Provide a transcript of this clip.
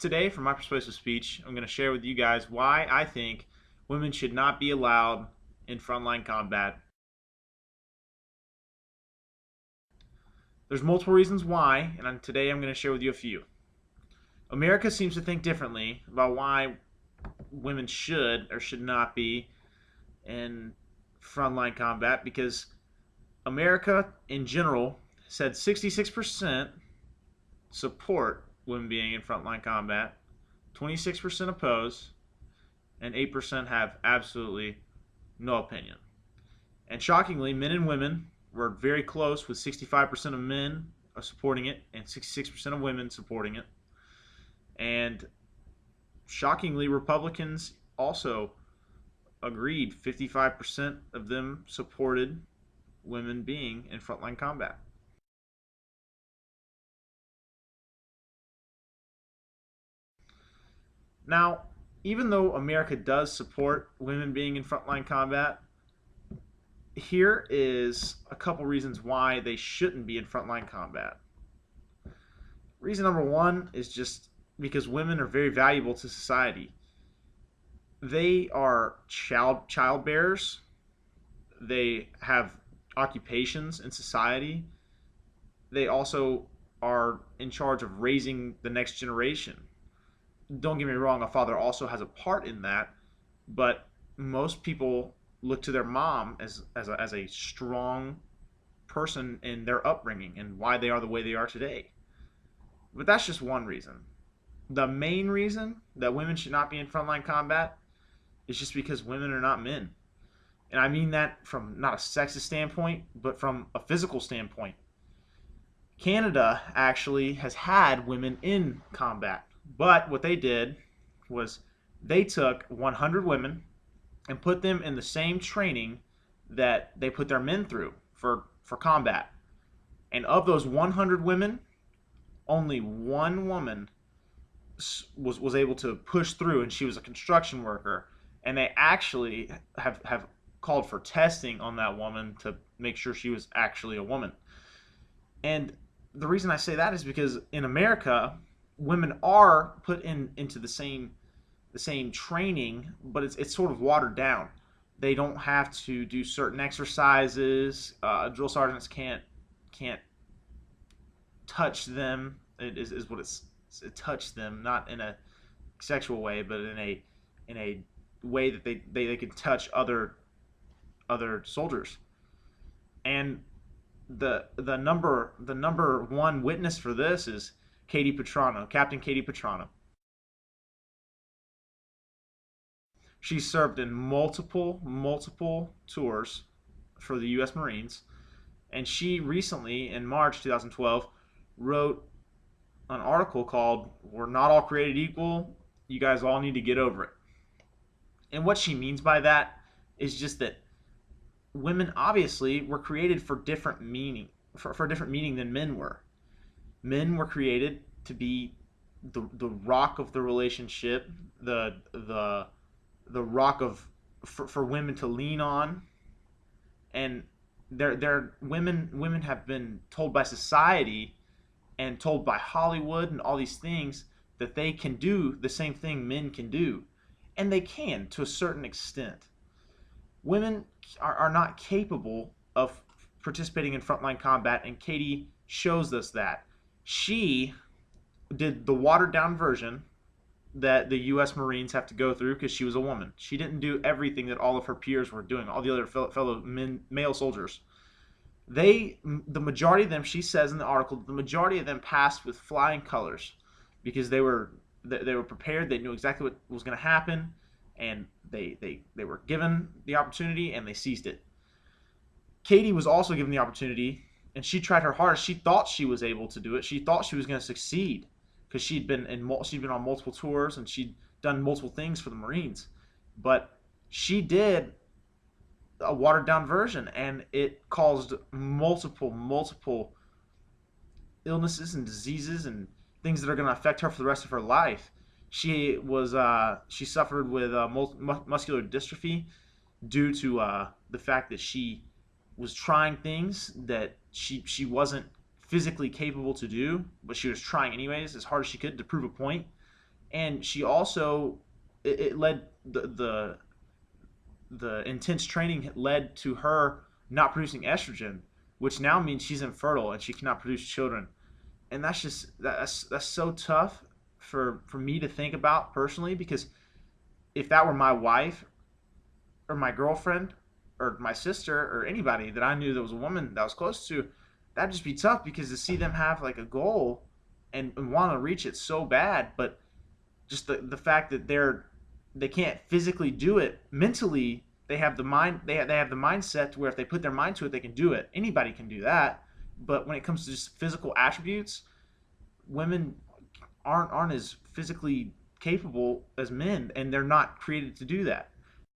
Today, for my persuasive speech, I'm going to share with you guys why I think women should not be allowed in frontline combat. There's multiple reasons why, and today I'm going to share with you a few. America seems to think differently about why women should or should not be in frontline combat because America in general said 66% support women being in frontline combat, 26% oppose, and 8% have absolutely no opinion. And shockingly, men and women were very close, with 65% of men supporting it and 66% of women supporting it. And shockingly, Republicans also agreed. 55% of them supported women being in frontline combat. Now, even though America does support women being in frontline combat, here is a couple reasons why they shouldn't be in frontline combat. Reason number one is just because women are very valuable to society. They are child bearers. They have occupations in society. They also are in charge of raising the next generation. Don't get me wrong, a father also has a part in that, but most people look to their mom as a strong person in their upbringing and why they are the way they are today. But that's just one reason. The main reason that women should not be in frontline combat is just because women are not men. And I mean that from not a sexist standpoint, but from a physical standpoint. Canada actually has had women in combat, but what they did was they took 100 women and put them in the same training that they put their men through for combat. And of those 100 women, only one woman was able to push through, and she was a construction worker. And they actually have called for testing on that woman to make sure she was actually a woman. And the reason I say that is because in America, women are put into the same training, but it's sort of watered down. They don't have to do certain exercises. Drill sergeants can't touch them. It is what it touch them, not in a sexual way, but in a way that they can touch other soldiers. And the number one witness for this is Captain Katie Petrano. She served in multiple tours for the U.S. Marines, and she recently, in March 2012, wrote an article called "We're Not All Created Equal. You guys all need to get over it." And what she means by that is just that women obviously were created for different meaning, for a different meaning than men were. Men were created to be the rock of the relationship, the rock for women to lean on, and women have been told by society and told by Hollywood and all these things that they can do the same thing men can do, and they can to a certain extent. Women are not capable of participating in frontline combat, and Katie shows us that. She did the watered down version that the U.S. Marines have to go through because she was a woman. She didn't do everything that all of her peers were doing, all the other fellow male soldiers. The majority of them, she says in the article, the majority of them passed with flying colors because they were prepared. They knew exactly what was going to happen, and they were given the opportunity and they seized it. Katie was also given the opportunity, and she tried her hardest. She thought she was able to do it. She thought she was going to succeed because she'd been on multiple tours and she'd done multiple things for the Marines. But she did a watered down version, and it caused multiple illnesses and diseases and things that are going to affect her for the rest of her life. She suffered with muscular dystrophy due to the fact that she was trying things that she wasn't physically capable to do, but she was trying anyways as hard as she could to prove a point. And she also, it led the intense training led to her not producing estrogen, which now means she's infertile and she cannot produce children. And that's so tough for me to think about personally, because if that were my wife or my girlfriend or my sister or anybody that I knew that was a woman that I was close to, that'd just be tough, because to see them have like a goal and want to reach it so bad, but just the fact that they can't physically do it, mentally they have the mind, they have the mindset to where if they put their mind to it they can do it. Anybody can do that. But when it comes to just physical attributes, women aren't as physically capable as men, and they're not created to do that.